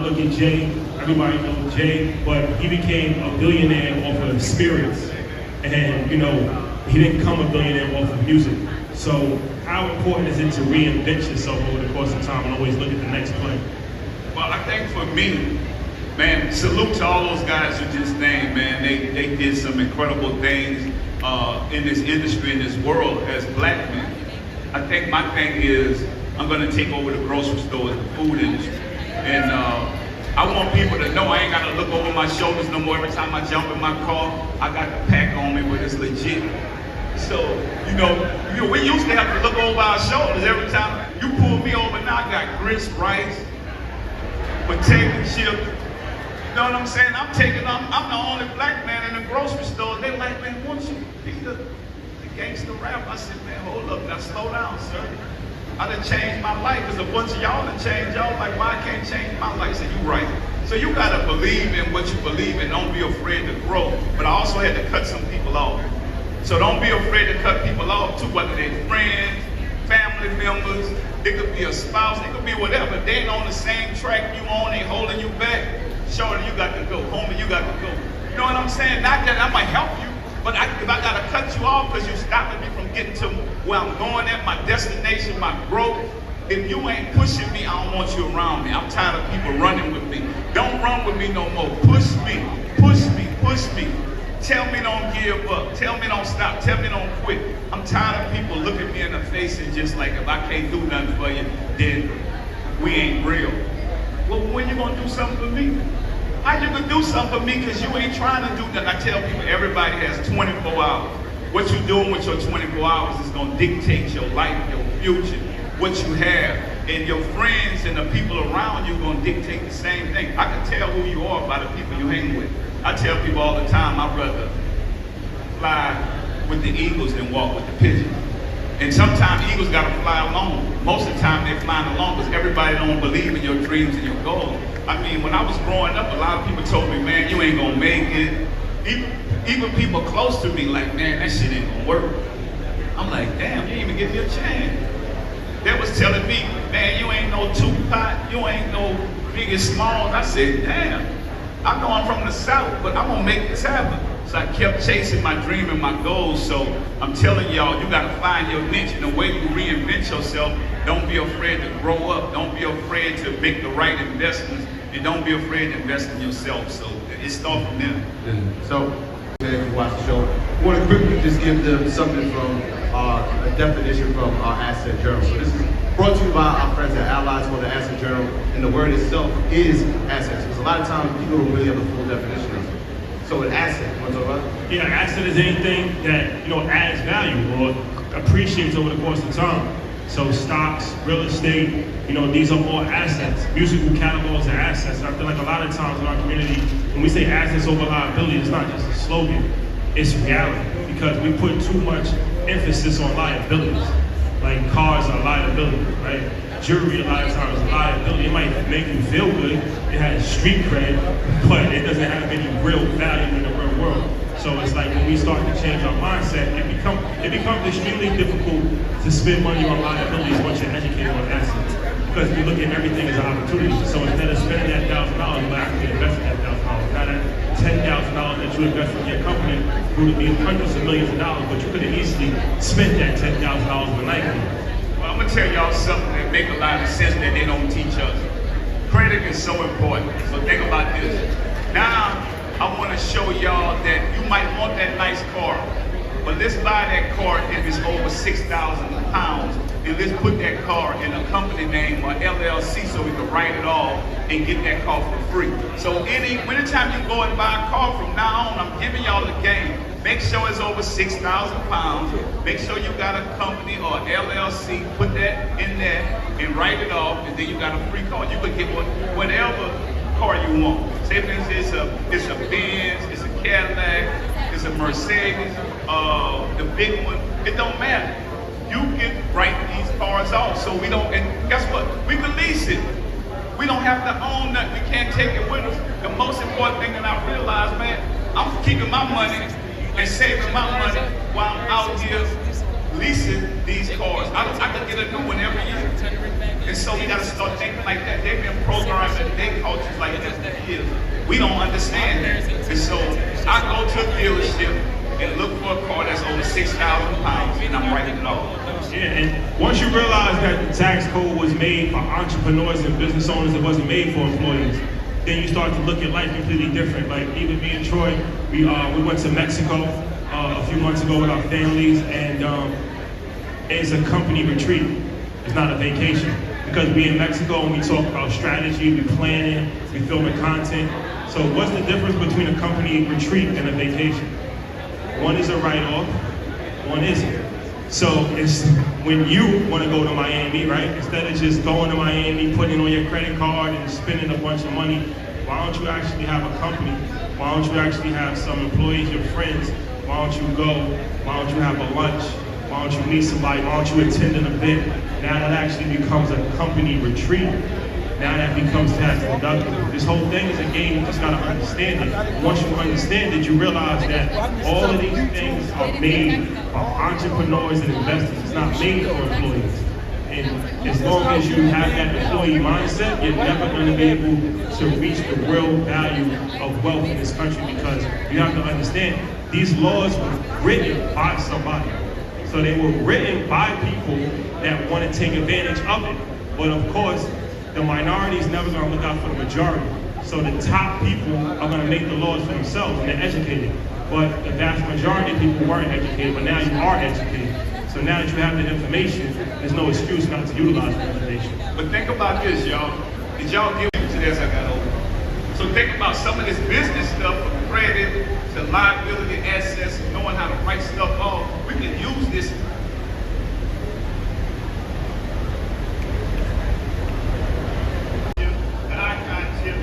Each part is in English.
look at Jay, everybody knows Jay, but he became a billionaire off of experience. And you know, he didn't become a billionaire off of music. So how important is it to reinvent yourself over the course of time and always look at the next play? Well, I think for me, man, salute to all those guys you just named, man. They did some incredible things in this industry, in this world as black men. I think my thing is I'm gonna take over the grocery stores, the food industry. And I want people to know I ain't gotta look over my shoulders no more. Every time I jump in my car, I got the pack on me, but it's legit. So, you know, we used to have to look over our shoulders every time you pull me over. Now I got grits, rice, potato chips. You know what I'm saying? I'm the only black man in the grocery store. They like, man, won't you be the gangster rap? I said, man, hold up, now slow down, sir. I done changed my life. There's a bunch of y'all that changed y'all. Like, why I can't change my life? So you right. So you gotta believe in what you believe in. Don't be afraid to grow. But I also had to cut some people off. So don't be afraid to cut people off too, whether they're friends, family members, it could be a spouse, it could be whatever. They ain't on the same track you on, they holding you back. Shorty, you got to go. Homie, you got to go. You know what I'm saying? Not that I might help you, but if I got to cut you off because you're stopping me from getting to where I'm going at, my destination, my growth, if you ain't pushing me, I don't want you around me. I'm tired of people running with me. Don't run with me no more. Push me, push me, push me. Tell me don't give up. Tell me don't stop. Tell me don't quit. I'm tired of people looking me in the face and just like, if I can't do nothing for you, then we ain't real. Well, when you gonna do something for me? How you gonna do something for me because you ain't trying to do nothing? I tell people everybody has 24 hours. What you doing with your 24 hours is gonna dictate your life, your future, what you have. And your friends and the people around you gonna dictate the same thing. I can tell who you are by the people you hang with. I tell people all the time, I'd rather fly with the eagles than walk with the pigeons. And sometimes eagles gotta fly alone. Most of the time they're flying alone because everybody don't believe in your dreams and your goals. I mean, when I was growing up, a lot of people told me, man, you ain't gonna make it. Even people close to me like, man, that shit ain't gonna work. I'm like, damn, you ain't even give me a chance. They was telling me, man, you ain't no Tupac, you ain't no Biggie Smalls. I said, damn, I know I'm from the South, but I'm gonna make this happen. So I kept chasing my dream and my goals. So I'm telling y'all, you gotta find your niche. And the way you reinvent yourself, don't be afraid to grow up. Don't be afraid to make the right investments. And don't be afraid to invest in yourself. So it starts from there. So, if you watch the show, I want to quickly just give them something from a definition from our Asset Journal. So this is brought to you by our friends at Allies for the Asset Journal, and the word itself is assets. Because a lot of times people don't really have a full definition of it. So an asset, you want to talk about it? Yeah, an asset is anything that, you know, adds value or appreciates over the course of time. So stocks, real estate, you know, these are all assets. Musical catalogs are assets. And I feel like a lot of times in our community, when we say assets over liability, it's not just a slogan, it's reality. Because we put too much emphasis on liabilities. Like cars are liability, right? Jewelry a lot of times is liability. It might make you feel good, it has street cred, but it doesn't have any real value in the real world. So it's like when we start to change our mindset, it becomes extremely difficult to spend money on liabilities once you're educated on assets. Because you look at everything as an opportunity. So instead of spending that $1,000, you might actually invest in that $1,000. Now that $10,000 that you invest in your company grew to be hundreds of millions of dollars, but you could have easily spent that $10,000 with Nike. Well, I'm gonna tell y'all something that make a lot of sense that they don't teach us. Credit is so important. So think about this. Now, I want to show y'all that you might want that nice car, but let's buy that car if it's over 6,000 pounds, and let's put that car in a company name or LLC so we can write it off and get that car for free. So anytime you go and buy a car from now on, I'm giving y'all the game. Make sure it's over 6,000 pounds. Make sure you got a company or LLC, put that in there and write it off, and then you got a free car. You could get whatever car you want. Say for instance, it's a Benz, it's a Cadillac, it's a Mercedes, the big one. It don't matter. You can write these cars off, so we don't. And guess what? We can lease it. We don't have to own nothing. We can't take it with us. The most important thing that I realized, man, I'm keeping my money and saving my money while I'm out here leasing these cars. I can get a new one every year. And so we gotta start thinking like that. They've been programmed modern day cultures like this is. We don't understand that. And so I go to a dealership and look for a car that's over 6,000 pounds, and I'm writing it off. Yeah, and once you realize that the tax code was made for entrepreneurs and business owners, it wasn't made for employees, then you start to look at life completely different. Like even me and Troy, we went to Mexico a few months ago with our families, and it's a company retreat. It's not a vacation. Because we in Mexico and we talk about strategy, we planning, we filming content. So what's the difference between a company retreat and a vacation? One is a write-off, one isn't. So it's when you want to go to Miami, right? Instead of just going to Miami, putting it on your credit card and spending a bunch of money, why don't you actually have a company? Why don't you actually have some employees, your friends? Why don't you go? Why don't you have a lunch? Why don't you meet somebody? Why don't you attend an event? Now that actually becomes a company retreat. Now that becomes tax deductible. This whole thing is a game, you just gotta understand it. Once you understand it, you realize that all of these things are made for entrepreneurs and investors. It's not made for employees. And as long as you have that employee mindset, you're never gonna be able to reach the real value of wealth in this country, because you have to understand, these laws were written by somebody. So they were written by people that want to take advantage of it. But of course, the minority is never going to look out for the majority. So the top people are going to make the laws for themselves and they're educated. But the vast majority of people weren't educated, but now you are educated. So now that you have the information, there's no excuse not to utilize the information. But think about this, y'all. Did y'all give me to this? I got over. So think about some of this business stuff, from credit to liability, assets, knowing how to write stuff off. We can use this. The icon chip.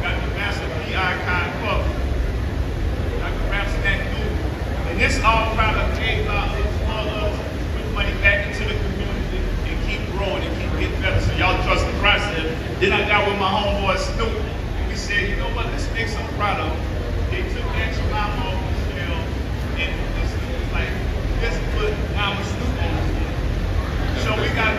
Got the Master P icon cup. Got the Ramstack Google. And this all product made by us, for us, put money back into the community and keep growing and keep getting better. So y'all trust the process. Then I got with my homeboy Snoop, and we said, you know what, let's make some product. They took the extra mile off the shell, and Snoop was like, let's put our Snoop on the shell. So we got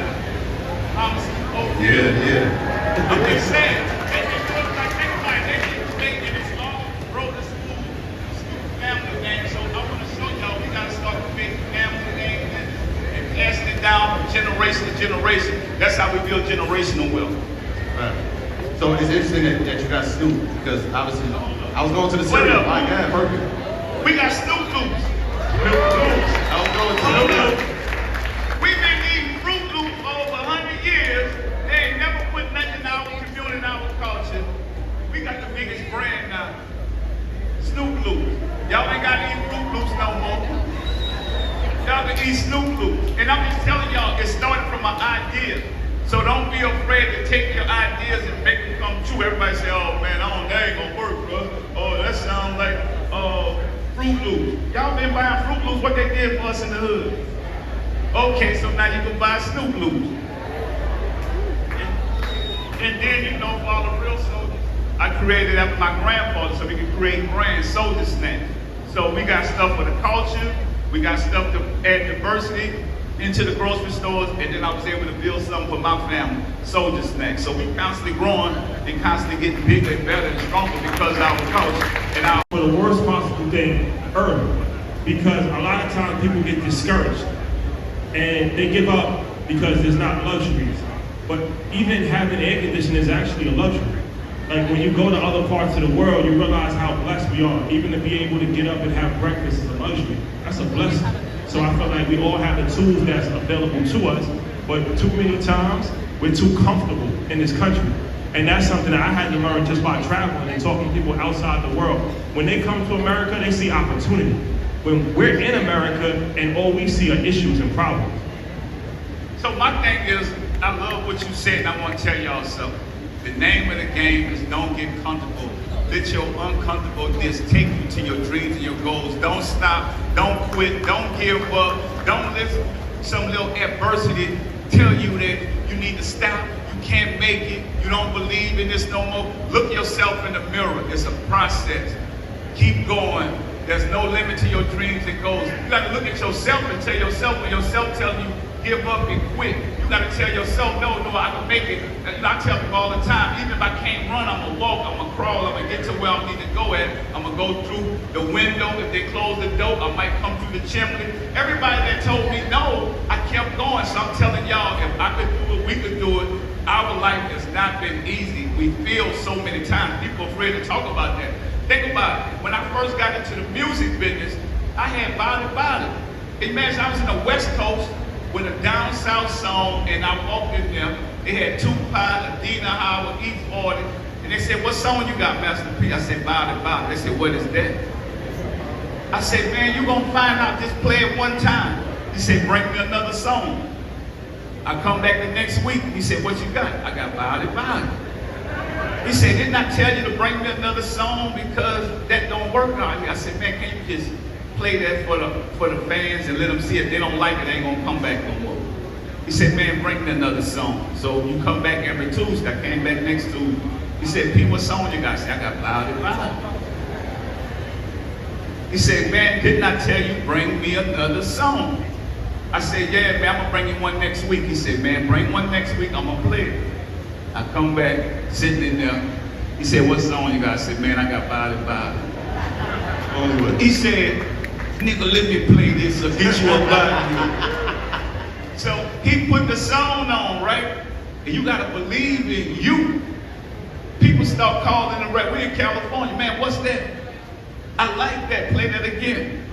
our Snoop over here. Yeah. I'm just saying, they can do it like everybody. They can make it, it's all roll the Snoop family name. So I want to show y'all, we got to start creating family names and passing it down from generation to generation. That's how we build generational wealth. Right. So it's interesting that you got Snoop, because obviously I was going to the cereal. My God, perfect. We got Snoop Loops. I was going to the cereal. We've been eating Fruit Loops for over 100 years. They ain't never put nothing in our community, in our culture. We got the biggest brand now. Snoop Loops. Y'all ain't got to eat Fruit Loops no more. Y'all can eat Snoop Loops. And I'm just telling y'all, it started from an idea. So don't be afraid to take your ideas and make them come true. Everybody say, oh man, that ain't gonna work, bro. Oh, that sounds like Fruit Loops. Y'all been buying Fruit Loops, what they did for us in the hood. Okay, so now you can buy Snoop Loops. And then, you know, for all the real soldiers, I created after my grandfather so we could create brands, soldier snacks. So we got stuff for the culture, we got stuff to add diversity into the grocery stores, and then I was able to build something for my family, soldier snacks. So we constantly growing and constantly getting bigger and better and stronger because of our culture and our... For the worst possible thing, early. Because a lot of times people get discouraged and they give up because there's not luxuries. But even having air conditioning is actually a luxury. Like when you go to other parts of the world, you realize how blessed we are. Even to be able to get up and have breakfast is a luxury. That's a blessing. So I feel like we all have the tools that's available to us, but too many times we're too comfortable in this country. And that's something that I had to learn just by traveling and talking to people outside the world. When they come to America, they see opportunity. When we're in America and all we see are issues and problems. So my thing is, I love what you said, and I want to tell y'all something. The name of the game is don't get comfortable. Let your uncomfortableness take you to your dreams and your goals. Don't stop, don't quit, don't give up. Don't let some little adversity tell you that you need to stop, you can't make it, you don't believe in this no more. Look yourself in the mirror. It's a process. Keep going. There's no limit to your dreams and goals. You got to look at yourself and tell yourself when yourself telling you give up and quit. You gotta tell yourself, no, I can make it. You know, I tell people all the time, even if I can't run, I'm gonna walk, I'm gonna crawl, I'm gonna get to where I need to go at. I'm gonna go through the window. If they close the door, I might come through the chimney. Everybody that told me no, I kept going. So I'm telling y'all, if I could do it, we could do it. Our life has not been easy. We feel so many times. People are afraid to talk about that. Think about it. When I first got into the music business, I had body. Imagine I was in the West Coast with a down south song, and I walked in there. They had Tupac, Adina Howard, East 40, and they said, "What song you got, Master P?" I said, "Body." They said, "What is that?" I said, "Man, you gonna find out. Just play it one time." He said, "Bring me another song." I come back the next week. He said, "What you got?" I got Body. He said, "Didn't I tell you to bring me another song because that don't work out here?" I said, "Man, can you just play that for the fans and let them see if they don't like it, they ain't gonna come back no more." He said, "Man, bring me another song." So you come back every Tuesday. I came back next Tuesday. He said, "P, what song you got?" I said, "I got Body." He said, "Man, didn't I tell you bring me another song?" I said, "Yeah, man, I'm gonna bring you one next week." He said, "Man, bring one next week, I'm gonna play it." I come back, sitting in there. He said, "What song you got?" I said, "Man, I got Body." He said, "Nigga, let me play this or get you a body." So he put the song on, right? And you gotta believe in you. People start calling the right. We in California, man, what's that? I like that, play that again.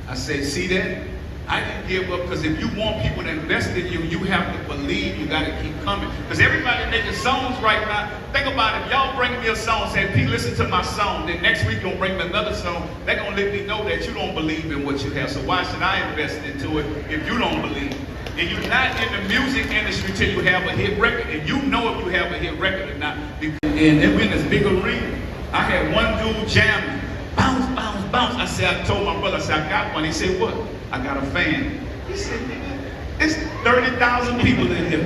I said, "See that? I didn't give up, because if you want people to invest in you, you have to believe. You got to keep coming." Because everybody making songs right now. Think about it. Y'all bring me a song, say, "P, listen to my song." Then next week, you're going to bring me another song. They're going to let me know that you don't believe in what you have. So why should I invest into it if you don't believe? And you're not in the music industry till you have a hit record. And you know if you have a hit record or not. And then we're in this big arena. I had one dude jamming. Bounce, bounce, bounce. I said, I told my brother, I said, "I got one." He said, "What?" "I got a fan." He said, "Nigga, it's 30,000 people in here.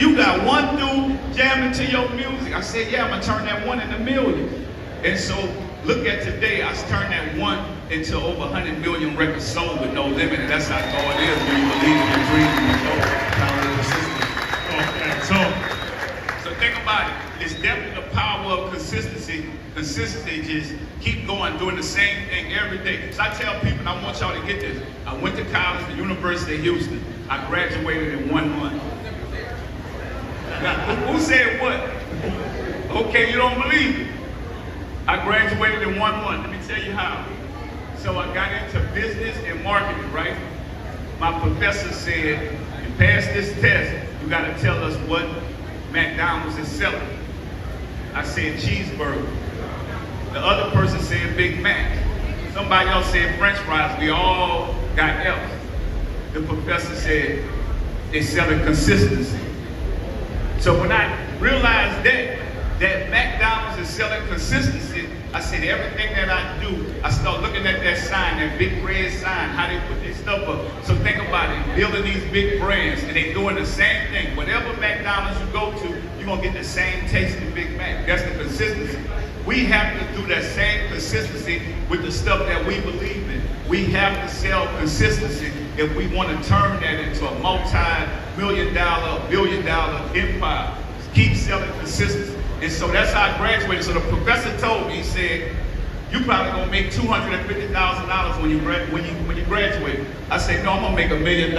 You got one dude jamming to your music." I said, "Yeah, I'm going to turn that one into millions." And so look at today, I turned that one into over 100 million records sold with no limit. And that's how God is when you believe in your dream and you know power of the system. Okay, so think about it. It's definitely the power of consistency. Consistency, just keep going, doing the same thing every day. So I tell people, and I want y'all to get this. I went to college, the University of Houston. I graduated in 1 month. Now, who said what? Okay, you don't believe it. I graduated in 1 month. Let me tell you how. So I got into business and marketing, right? My professor said, "You pass this test, you got to tell us what McDonald's is selling." I said cheeseburger. The other person said Big Mac. Somebody else said French fries. We all got F's. The professor said they're selling consistency. So when I realized that McDonald's is selling consistency, I said everything that I do, I start looking at that sign, that big red sign, how they put this stuff up. So think about it, building these big brands, and they doing the same thing. Whatever McDonald's you go to, you're gonna get the same taste in Big Mac. That's the consistency. We have to do that same consistency with the stuff that we believe in. We have to sell consistency if we want to turn that into a multi-million-dollar, billion-dollar empire. Keep selling consistency. And so that's how I graduated. So the professor told me, he said, "You probably gonna make $250,000 when you graduate." I said, "No, I'm gonna make $1 million."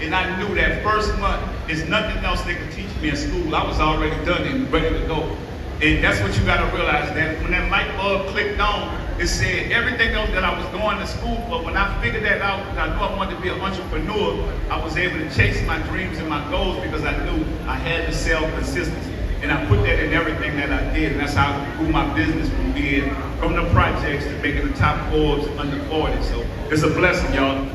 And I knew that first month, there's nothing else they could teach me in school. I was already done and ready to go. And that's what you gotta realize, that when that light bulb clicked on, it said everything else that I was going to school for, when I figured that out, because I knew I wanted to be an entrepreneur, I was able to chase my dreams and my goals because I knew I had to sell consistency. And I put that in everything that I did, and that's how I grew my business from the projects to making the top Forbes under 40. So it's a blessing, y'all.